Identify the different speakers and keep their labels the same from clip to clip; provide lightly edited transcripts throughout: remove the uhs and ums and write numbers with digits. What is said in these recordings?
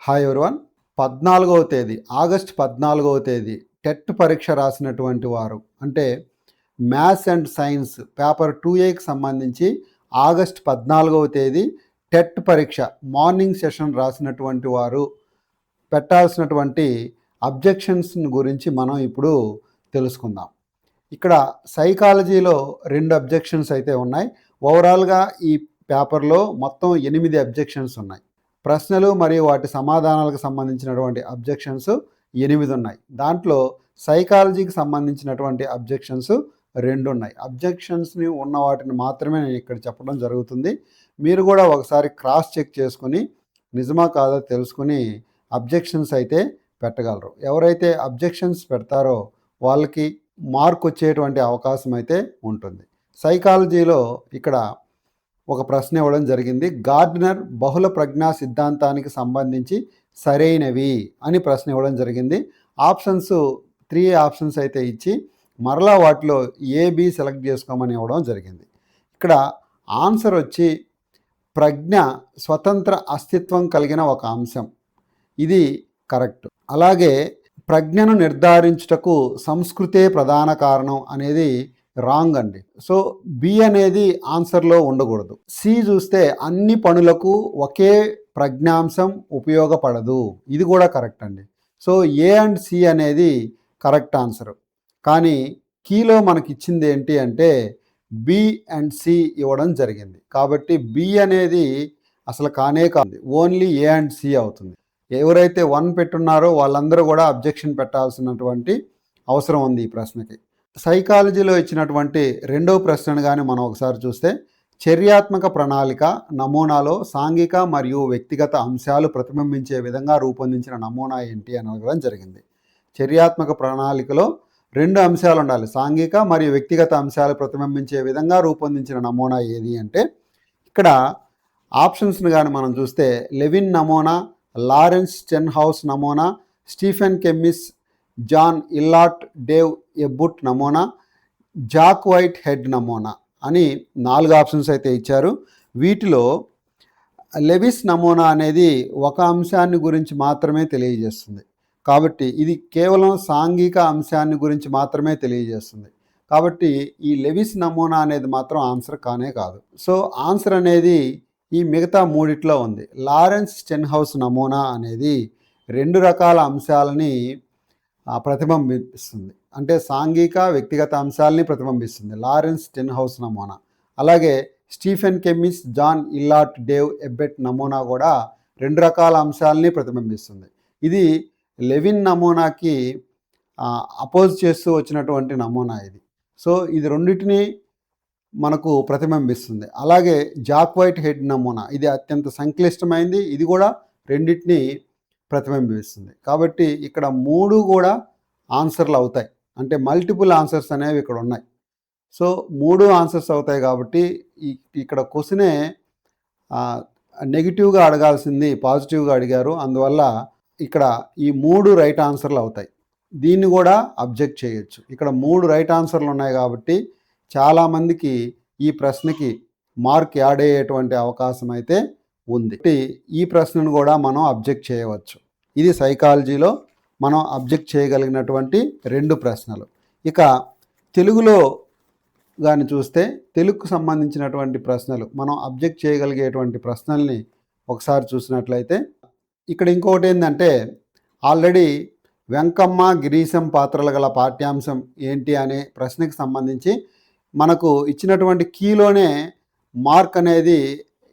Speaker 1: Hi everyone. 14వ తేదీ August 14వ తేదీ TET పరీక్ష రాసినటువంటి వారు, అంటే మ్యాథ్స్ అండ్ సైన్స్ పేపర్ 2Aకి సంబంధించి ఆగస్ట్ 14వ తేదీ టెట్ పరీక్ష మార్నింగ్ సెషన్ రాసినటువంటి వారు పెట్టాల్సినటువంటి అబ్జెక్షన్స్ గురించి మనం ఇప్పుడు తెలుసుకుందాం. ఇక్కడ సైకాలజీలో 2 అబ్జెక్షన్స్ అయితే ఉన్నాయి. ఓవరాల్గా ఈ పేపర్లో మొత్తం 8 అబ్జెక్షన్స్ ఉన్నాయి. ప్రశ్నలు మరియు వాటి సమాధానాలకు సంబంధించినటువంటి అబ్జెక్షన్స్ 8 ఉన్నాయి. దాంట్లో సైకాలజీకి సంబంధించినటువంటి అబ్జెక్షన్స్ 2 ఉన్నాయి. అబ్జెక్షన్స్ని ఉన్న వాటిని మాత్రమే నేను ఇక్కడ చెప్పడం జరుగుతుంది. మీరు కూడా ఒకసారి క్రాస్ చెక్ చేసుకుని నిజమా కాదో తెలుసుకుని అబ్జెక్షన్స్ అయితే పెట్టగలరు. ఎవరైతే అబ్జెక్షన్స్ పెడతారో వాళ్ళకి మార్క్ వచ్చేటువంటి అవకాశం అయితే ఉంటుంది. సైకాలజీలో ఇక్కడ ఒక ప్రశ్న ఇవ్వడం జరిగింది. గార్డ్నర్ బహుళ ప్రజ్ఞా సిద్ధాంతానికి సంబంధించి సరైనవి అని ప్రశ్న ఇవ్వడం జరిగింది. ఆప్షన్స్ 3 ఆప్షన్స్ అయితే ఇచ్చి మరలా వాటిలో ఏబి సెలెక్ట్ చేసుకోమని ఇవ్వడం జరిగింది. ఇక్కడ ఆన్సర్ వచ్చి ప్రజ్ఞ స్వతంత్ర అస్తిత్వం కలిగిన ఒక అంశం, ఇది కరెక్ట్. అలాగే ప్రజ్ఞను నిర్ధారించుటకు సంస్కృతే ప్రధాన కారణం అనేది రాంగ్ అండి. సో బి అనేది ఆన్సర్లో ఉండకూడదు. సి చూస్తే అన్ని పనులకు ఒకే ప్రజ్ఞాంశం ఉపయోగపడదు, ఇది కూడా కరెక్ట్ అండి. సో ఏ అండ్ సి అనేది కరెక్ట్ ఆన్సర్. కానీ కీలో మనకి ఇచ్చింది ఏంటి అంటే బి అండ్ సి ఇవ్వడం జరిగింది. కాబట్టి బి అనేది అసలు కానే కాదు, ఓన్లీ ఏ అండ్ సి అవుతుంది. ఎవరైతే 1 పెట్టున్నారో వాళ్ళందరూ కూడా అబ్జెక్షన్ పెట్టాల్సినటువంటి అవసరం ఉంది ఈ ప్రశ్నకి. సైకాలజీలో ఇచ్చినటువంటి 2వ ప్రశ్నను కానీ మనం ఒకసారి చూస్తే, చర్యాత్మక ప్రణాళిక నమూనాలో సాంఘిక మరియు వ్యక్తిగత అంశాలు ప్రతిబింబించే విధంగా రూపొందించిన నమూనా ఏంటి అని అడగడం జరిగింది. చర్యాత్మక ప్రణాళికలో 2 అంశాలు ఉండాలి, సాంఘిక మరియు వ్యక్తిగత అంశాలు ప్రతిబింబించే విధంగా రూపొందించిన నమూనా ఏది అంటే, ఇక్కడ ఆప్షన్స్ని కానీ మనం చూస్తే లెవిన్ నమూనా, లారెన్స్ స్టెన్హౌస్ నమూనా, స్టీఫెన్ కెమ్మిస్, జాన్ ఇల్లాట్, డేవ్ ఎబ్బుట్ నమూనా, జాక్ వైట్ హెడ్ నమూనా అని 4 ఆప్షన్స్ అయితే ఇచ్చారు. వీటిలో లెవిస్ నమూనా అనేది ఒక అంశాన్ని గురించి మాత్రమే తెలియజేస్తుంది. కాబట్టి ఇది కేవలం సాంఘిక అంశాన్ని గురించి మాత్రమే తెలియజేస్తుంది. కాబట్టి ఈ లెవిస్ నమూనా అనేది మాత్రం ఆన్సర్ కానే కాదు. సో ఆన్సర్ అనేది ఈ మిగతా 3 ఉంది. లారెన్స్ స్టెన్హౌస్ నమూనా అనేది 2 రకాల అంశాలని ప్రతిబింబిస్తుంది, అంటే సాంఘిక వ్యక్తిగత అంశాలని ప్రతిబింబిస్తుంది లారెన్స్ స్టెన్హౌస్ నమూనా. అలాగే స్టీఫెన్ కెమ్మిస్, జాన్ ఇల్లాట్, డేవ్ ఎబ్బెట్ నమూనా కూడా 2 రకాల అంశాలని ప్రతిబింబిస్తుంది. ఇది లెవిన్ నమూనాకి అపోజ్ చేస్తూ వచ్చినటువంటి నమూనా ఇది. సో ఇది రెండింటినీ మనకు ప్రతిబింబిస్తుంది. అలాగే జాక్ వైట్ హెడ్ నమూనా ఇది అత్యంత సంక్లిష్టమైంది, ఇది కూడా రెండింటినీ ప్రతిబింబిస్తుంది. కాబట్టి ఇక్కడ 3 కూడా ఆన్సర్లు అవుతాయి, అంటే మల్టిపుల్ ఆన్సర్స్ అనేవి ఇక్కడ ఉన్నాయి. సో 3 ఆన్సర్స్ అవుతాయి. కాబట్టి ఇక్కడ క్వశ్చనే నెగిటివ్గా అడగాల్సింది పాజిటివ్గా అడిగారు, అందువల్ల ఇక్కడ ఈ 3 రైట్ ఆన్సర్లు అవుతాయి. దీన్ని కూడా అబ్జెక్ట్ చేయొచ్చు. ఇక్కడ 3 రైట్ ఆన్సర్లు ఉన్నాయి కాబట్టి చాలామందికి ఈ ప్రశ్నకి మార్క్ యాడ్ అయ్యేటువంటి అవకాశం అయితే ఉంది. ఈ ప్రశ్నను కూడా మనం అబ్జెక్ట్ చేయవచ్చు. ఇది సైకాలజీలో మనం అబ్జెక్ట్ చేయగలిగినటువంటి 2 ప్రశ్నలు. ఇక తెలుగులో కానీ చూస్తే తెలుగుకు సంబంధించినటువంటి ప్రశ్నలు మనం అబ్జెక్ట్ చేయగలిగేటువంటి ప్రశ్నల్ని ఒకసారి చూసినట్లయితే, ఇక్కడ ఇంకొకటి ఏంటంటే ఆల్రెడీ వెంకమ్మ గిరీశం పాత్రలు గల పాఠ్యాంశం ఏంటి అనే ప్రశ్నకి సంబంధించి మనకు ఇచ్చినటువంటి కీలోనే మార్క్ అనేది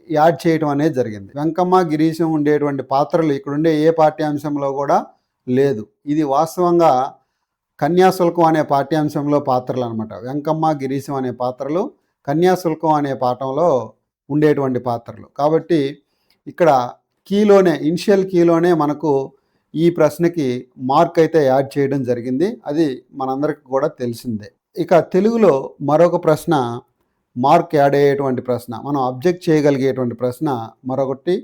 Speaker 1: యాడ్ చేయడం అనేది జరిగింది. వెంకమ్మ గిరీశం ఉండేటువంటి పాత్రలు ఇక్కడుండే ఏ పాఠ్యాంశంలో కూడా లేదు. ఇది వాస్తవంగా కన్యాశుల్కం అనే పాఠ్యాంశంలో పాత్రలు అనమాట. వెంకమ్మ గిరీశం అనే పాత్రలు కన్యాశుల్కం అనే పాఠంలో ఉండేటువంటి పాత్రలు. కాబట్టి ఇక్కడ కీలోనే, ఇనిషియల్ కీలోనే మనకు ఈ ప్రశ్నకి మార్క్ అయితే యాడ్ చేయడం జరిగింది. అది మనందరికి కూడా తెలిసిందే. ఇక తెలుగులో మరొక ప్రశ్న మార్క్ యాడ్ అయ్యేటువంటి ప్రశ్న, మనం అబ్జెక్ట్ చేయగలిగేటువంటి ప్రశ్న మరొకటి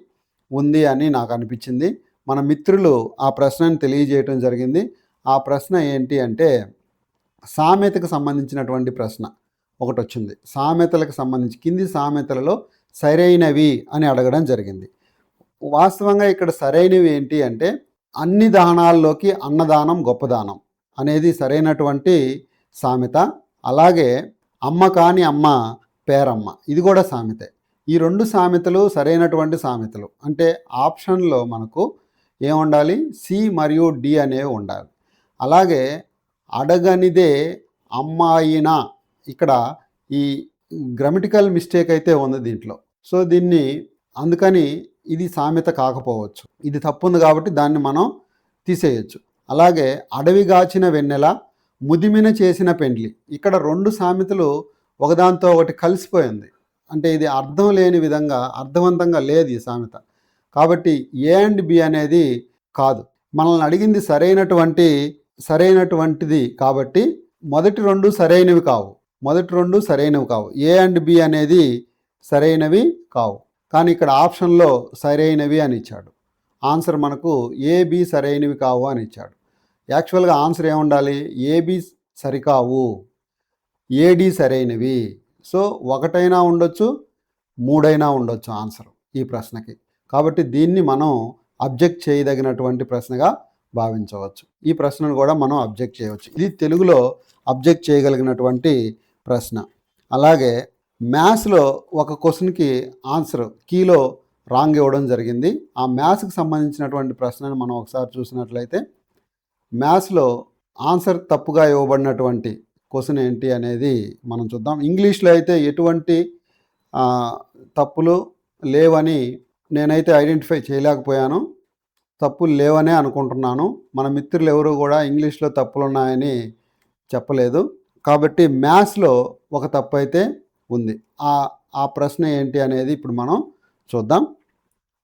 Speaker 1: ఉంది అని నాకు అనిపించింది. మన మిత్రులు ఆ ప్రశ్నను తెలియజేయడం జరిగింది. ఆ ప్రశ్న ఏంటి అంటే సామెతకు సంబంధించినటువంటి ప్రశ్న ఒకటి వచ్చింది. సామెతలకు సంబంధించి కింది సామెతలలో సరైనవి అని అడగడం జరిగింది. వాస్తవంగా ఇక్కడ సరైనవి ఏంటి అంటే అన్ని దానాల్లోకి అన్నదానం గొప్పదానం అనేది సరైనటువంటి సామెత. అలాగే అమ్మ కాని అమ్మ పేరమ్మ ఇది కూడా సామెతే. ఈ రెండు సామెతలు సరైనటువంటి సామెతలు. అంటే ఆప్షన్లో మనకు ఏముండాలి, సి మరియు డి అనేవి ఉండాలి. అలాగే అడగనిదే అమ్మాయినా, ఇక్కడ ఈ గ్రామటికల్ మిస్టేక్ అయితే ఉంది దీంట్లో. సో దీన్ని అందుకని ఇది సామెత కాకపోవచ్చు, ఇది తప్పు ఉంది కాబట్టి దాన్ని మనం తీసేయచ్చు. అలాగే అడవిగాచిన వెన్నెల ముదిమిన చేసిన పెండ్లి, ఇక్కడ రెండు సామెతలు ఒకదాంతో ఒకటి కలిసిపోయింది. అంటే ఇది అర్థం లేని విధంగా అర్థవంతంగా లేదు ఈ సామెత. కాబట్టి ఏ అండ్ బి అనేది కాదు. మనల్ని అడిగింది సరైనటువంటిది కాబట్టి మొదటి రెండు సరైనవి కావు. ఏ అండ్ బి అనేది సరైనవి కావు. కానీ ఇక్కడ ఆప్షన్లో సరైనవి అని ఇచ్చాడు. ఆన్సర్ మనకు ఏబి సరైనవి కావు అని ఇచ్చాడు. యాక్చువల్గా ఆన్సర్ ఏముండాలి, ఏబి సరికావు, ఏడి సరైనవి. సో ఒకటైనా ఉండొచ్చు, మూడైనా ఉండొచ్చు ఆన్సర్ ఈ ప్రశ్నకి. కాబట్టి దీన్ని మనం అబ్జెక్ట్ చేయదగినటువంటి ప్రశ్నగా భావించవచ్చు. ఈ ప్రశ్నను కూడా మనం అబ్జెక్ట్ చేయవచ్చు. ఇది తెలుగులో అబ్జెక్ట్ చేయగలిగినటువంటి ప్రశ్న. అలాగే మ్యాథ్స్లో ఒక క్వశ్చన్కి ఆన్సర్ కీలో రాంగ్ ఇవ్వడం జరిగింది. ఆ మ్యాథ్స్కి సంబంధించినటువంటి ప్రశ్నను మనం ఒకసారి చూసినట్లయితే మ్యాథ్స్లో ఆన్సర్ తప్పుగా ఇవ్వబడినటువంటి క్వశ్చన్ ఏంటి అనేది మనం చూద్దాం. ఇంగ్లీష్లో అయితే ఎటువంటి తప్పులు లేవని నేనైతే ఐడెంటిఫై చేయలేకపోయాను. తప్పులు లేవనే అనుకుంటున్నాను. మన మిత్రులు ఎవరు కూడా ఇంగ్లీష్లో తప్పులు ఉన్నాయని చెప్పలేదు. కాబట్టి మ్యాథ్స్లో ఒక తప్పు అయితే ఉంది. ఆ ప్రశ్న ఏంటి అనేది ఇప్పుడు మనం చూద్దాం.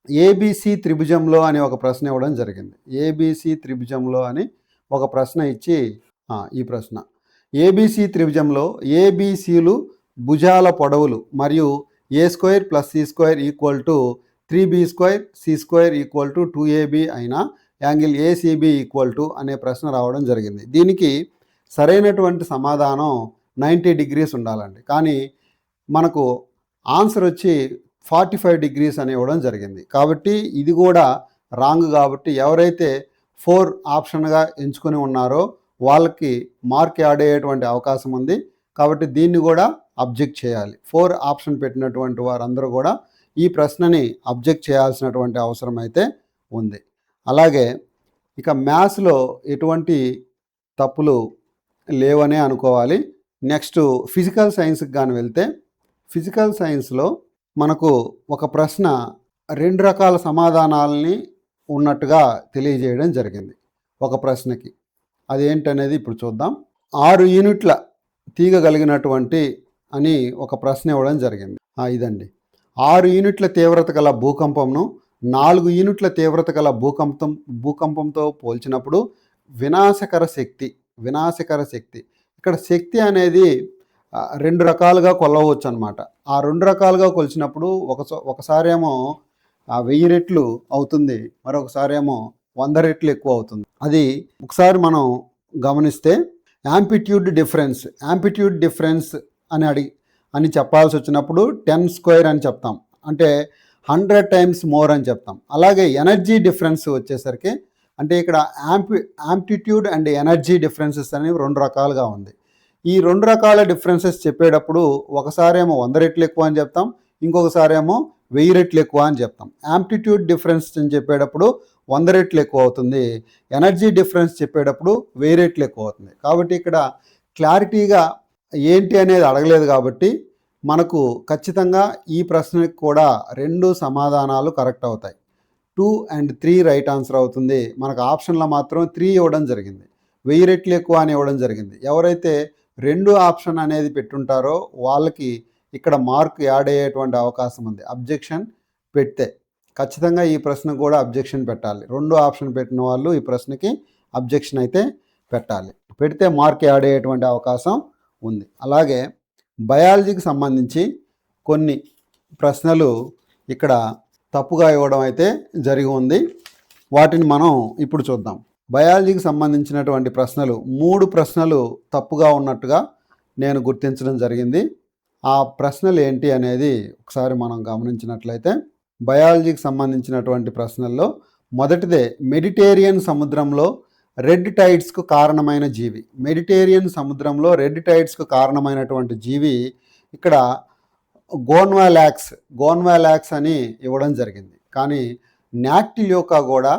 Speaker 1: ఏబిసి త్రిభుజంలో అని ఒక ప్రశ్న ఇవ్వడం జరిగింది. ఏబిసి త్రిభుజంలో అని ఒక ప్రశ్న ఇచ్చి ఈ ప్రశ్న ఏబిసి త్రిభుజంలో ఏబిసిలు భుజాల పొడవులు మరియు a² + c² = 3b² c² = 2ab అయిన యాంగిల్ ఏసీబీ అనే ప్రశ్న రావడం జరిగింది. దీనికి సరైనటువంటి సమాధానం 90 degrees ఉండాలండి. కానీ మనకు ఆన్సర్ వచ్చి 45 degrees అని ఇవ్వడం జరిగింది. కాబట్టి ఇది కూడా రాంగ్. కాబట్టి ఎవరైతే 4 ఆప్షన్గా ఎంచుకొని ఉన్నారో వాళ్ళకి మార్క్ యాడ్ అయ్యేటువంటి అవకాశం ఉంది. కాబట్టి దీన్ని కూడా అబ్జెక్ట్ చేయాలి. 4 ఆప్షన్ పెట్టినటువంటి వారందరూ కూడా ఈ ప్రశ్నని అబ్జెక్ట్ చేయాల్సినటువంటి అవసరం అయితే ఉంది. అలాగే ఇక మ్యాథ్స్లో ఎటువంటి తప్పులు లేవనే అనుకోవాలి. నెక్స్ట్ ఫిజికల్ సైన్స్కి కానీ వెళ్తే ఫిజికల్ సైన్స్లో మనకు ఒక ప్రశ్న 2 రకాల సమాధానాలని ఉన్నట్టుగా తెలియజేయడం జరిగింది ఒక ప్రశ్నకి. అదేంటనేది ఇప్పుడు చూద్దాం. 6 యూనిట్ల తీగ కలిగినటువంటి అని ఒక ప్రశ్న ఇవ్వడం జరిగింది. ఇదండి 6 యూనిట్ల తీవ్రత గల భూకంపంను 4 యూనిట్ల తీవ్రత గల భూకంపంతో పోల్చినప్పుడు వినాశకర శక్తి ఇక్కడ శక్తి అనేది 2 రకాలుగా కొలవచ్చు అనమాట. ఆ 2 రకాలుగా కొలిచినప్పుడు ఒకసారేమో 1000 రెట్లు అవుతుంది, మరొకసారేమో 100 రెట్లు ఎక్కువ అవుతుంది. అది ఒకసారి మనం గమనిస్తే యాంప్లిట్యూడ్ డిఫరెన్స్ అని చెప్పాల్సి వచ్చినప్పుడు 10² అని చెప్తాం, అంటే 100 times మోర్ అని చెప్తాం. అలాగే ఎనర్జీ డిఫరెన్స్ వచ్చేసరికి అంటే ఇక్కడ యాంప్లిట్యూడ్ అండ్ ఎనర్జీ డిఫరెన్సెస్ అనేవి 2 రకాలుగా ఉంది. ఈ 2 రకాల డిఫరెన్సెస్ చెప్పేటప్పుడు ఒకసారేమో 100 రెట్లు ఎక్కువ అని చెప్తాం, ఇంకొకసారేమో 1000 రెట్లు ఎక్కువ అని చెప్తాం. యాంప్లిట్యూడ్ డిఫరెన్స్ అని చెప్పేటప్పుడు 100 రెట్లు ఎక్కువ అవుతుంది, ఎనర్జీ డిఫరెన్స్ చెప్పేటప్పుడు 1000 రెట్లు ఎక్కువ అవుతుంది. కాబట్టి ఇక్కడ క్లారిటీగా ఏంటి అనేది అడగలేదు కాబట్టి మనకు ఖచ్చితంగా ఈ ప్రశ్నకి కూడా 2 సమాధానాలు కరెక్ట్ అవుతాయి. 2 and 3 రైట్ ఆన్సర్ అవుతుంది. మనకు ఆప్షన్లో మాత్రం 3 ఇవ్వడం జరిగింది, 1000 రెట్లు ఎక్కువ అని ఇవ్వడం జరిగింది. ఎవరైతే 2 ఆప్షన్ అనేది పెట్టుంటారో వాళ్ళకి ఇక్కడ మార్క్ యాడ్ అయ్యేటువంటి అవకాశం ఉంది. అబ్జెక్షన్ పెడితే ఖచ్చితంగా ఈ ప్రశ్న కూడా అబ్జెక్షన్ పెట్టాలి. 2 ఆప్షన్ పెట్టిన వాళ్ళు ఈ ప్రశ్నకి అబ్జెక్షన్ అయితే పెట్టాలి. పెడితే మార్క్ యాడ్ అయ్యేటువంటి అవకాశం ఉంది. అలాగే బయాలజీకి సంబంధించి కొన్ని ప్రశ్నలు ఇక్కడ తప్పుగా ఇవ్వడం అయితే జరిగి ఉంది. వాటిని మనం ఇప్పుడు చూద్దాం. బయాలజీకి సంబంధించినటువంటి ప్రశ్నలు 3 ప్రశ్నలు తప్పుగా ఉన్నట్టుగా నేను గుర్తించడం జరిగింది. ఆ ప్రశ్నలు ఏంటి అనేది ఒకసారి మనం గమనించినట్లయితే బయాలజీకి సంబంధించినటువంటి ప్రశ్నల్లో మొదటిదే మెడిటేరియన్ సముద్రంలో రెడ్ టైడ్స్కు కారణమైన జీవి. మెడిటేరియన్ సముద్రంలో రెడ్ టైడ్స్కు కారణమైనటువంటి జీవి ఇక్కడ గోన్వాలాక్స్ అని ఇవ్వడం జరిగింది. కానీ నాక్టిలియోకా కూడా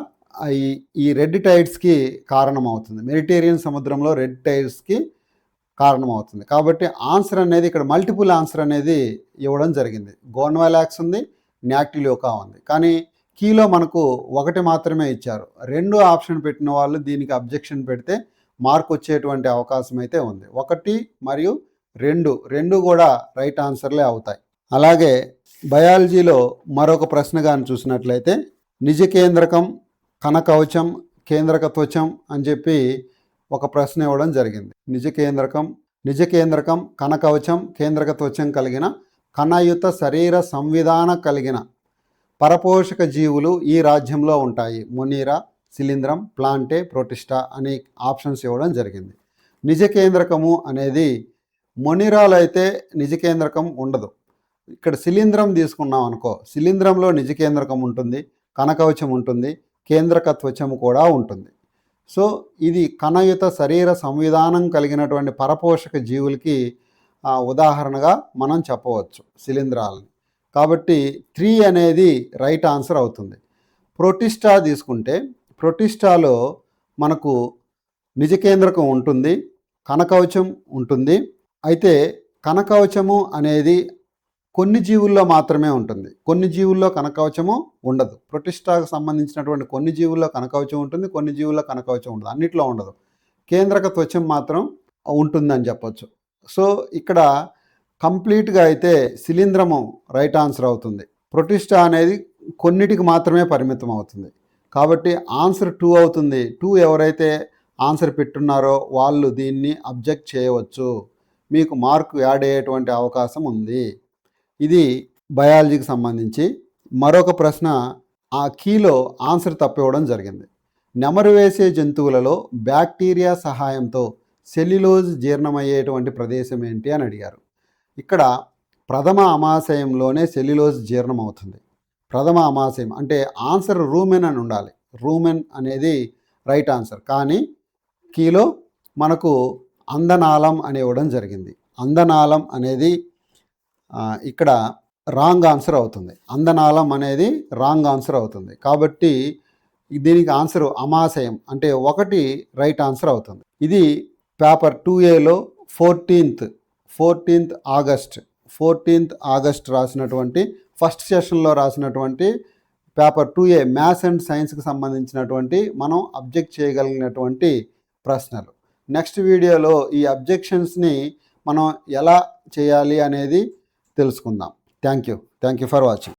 Speaker 1: ఈ రెడ్ టైడ్స్కి కారణమవుతుంది. మెడిటేరియన్ సముద్రంలో రెడ్ టైడ్స్కి కారణమవుతుంది. కాబట్టి ఆన్సర్ అనేది ఇక్కడ మల్టిపుల్ ఆన్సర్ అనేది ఇవ్వడం జరిగింది. గోన్వాలాక్స్ ఉంది, నాక్టిలియోకా ఉంది. కానీ కీలో మనకు ఒకటి మాత్రమే ఇచ్చారు. 2 ఆప్షన్ పెట్టిన వాళ్ళు దీనికి అబ్జెక్షన్ పెడితే మార్క్ వచ్చేటువంటి అవకాశం అయితే ఉంది. 1 మరియు 2 కూడా రైట్ ఆన్సర్లే అవుతాయి. అలాగే బయాలజీలో మరొక ప్రశ్న కానీ చూసినట్లయితే నిజకేంద్రకం, కణకవచం, కేంద్రక త్వచం అని చెప్పి ఒక ప్రశ్న ఇవ్వడం జరిగింది. నిజకేంద్రకం, కణకవచం, కేంద్రక త్వచం కలిగిన కణయుత శరీర సంవిధాన కలిగిన పరపోషక జీవులు ఈ రాజ్యంలో ఉంటాయి. మొనీరా, శిలీంధ్రం, ప్లాంటే, ప్రోటిస్టా అని ఆప్షన్స్ ఇవ్వడం జరిగింది. నిజకేంద్రకము అనేది మొనీరాలో అయితే నిజకేంద్రకం ఉండదు. ఇక్కడ శిలీంధ్రం తీసుకున్నాం అనుకో, శిలీంధ్రంలో నిజకేంద్రకం ఉంటుంది, కణకవచం ఉంటుంది, కేంద్రక త్వచము కూడా ఉంటుంది. సో ఇది కణయుత శరీర సంవిధానం కలిగినటువంటి పరపోషక జీవులకి ఉదాహరణగా మనం చెప్పవచ్చు శిలీంధ్రాలని. కాబట్టి 3 అనేది రైట్ ఆన్సర్ అవుతుంది. ప్రోటిస్టా తీసుకుంటే ప్రోటిస్టాలో మనకు నిజకేంద్రకం ఉంటుంది, కణకవచం ఉంటుంది. అయితే కణకవచము అనేది కొన్ని జీవుల్లో మాత్రమే ఉంటుంది, కొన్ని జీవుల్లో కణకవచము ఉండదు. ప్రోటిస్టాకు సంబంధించినటువంటి కొన్ని జీవుల్లో కణకవచం ఉంటుంది, కొన్ని జీవుల్లో కణకవచం ఉండదు, అన్నిట్లో ఉండదు. కేంద్రక త్వచం మాత్రం ఉంటుందని చెప్పొచ్చు. సో ఇక్కడ కంప్లీట్గా అయితే శిలీంధ్రము రైట్ ఆన్సర్ అవుతుంది. ప్రోటిస్టా అనేది కొన్నిటికి మాత్రమే పరిమితం అవుతుంది. కాబట్టి ఆన్సర్ 2 అవుతుంది. 2 ఎవరైతే ఆన్సర్ పెట్టున్నారో వాళ్ళు దీన్ని అబ్జెక్ట్ చేయవచ్చు, మీకు మార్కు యాడ్ అయ్యేటువంటి అవకాశం ఉంది. ఇది బయాలజీకి సంబంధించి. మరొక ప్రశ్న ఆ కీలో ఆన్సర్ తప్పివ్వడం జరిగింది. నెమరు వేసే జంతువులలో బ్యాక్టీరియా సహాయంతో సెల్యులోజ్ జీర్ణమయ్యేటువంటి ప్రదేశం ఏంటి అని అడిగారు. ఇక్కడ ప్రథమ అమాశయంలోనే సెల్యులోజ్ జీర్ణం అవుతుంది. ప్రథమ అమాశయం అంటే ఆన్సర్ రూమెన్ అని ఉండాలి. రూమెన్ అనేది రైట్ ఆన్సర్. కానీ కీలో మనకు అందనాళం అని ఇవ్వడం జరిగింది. అందనాళం అనేది ఇక్కడ రాంగ్ ఆన్సర్ అవుతుంది. అందనాళం అనేది రాంగ్ ఆన్సర్ అవుతుంది. కాబట్టి దీనికి ఆన్సర్ అమాశయం అంటే 1 రైట్ ఆన్సర్ అవుతుంది. ఇది పేపర్ 2Aలో 14th ఆగస్ట్ రాసినటువంటి ఫస్ట్ సెషన్లో రాసినటువంటి పేపర్ 2A మ్యాథ్స్ అండ్ సైన్స్కి సంబంధించినటువంటి మనం అబ్జెక్ట్ చేయగలిగినటువంటి ప్రశ్నలు. నెక్స్ట్ వీడియోలో ఈ అబ్జెక్షన్స్ని మనం ఎలా చేయాలి అనేది తెలుసుకుందాం. Thank you for watching.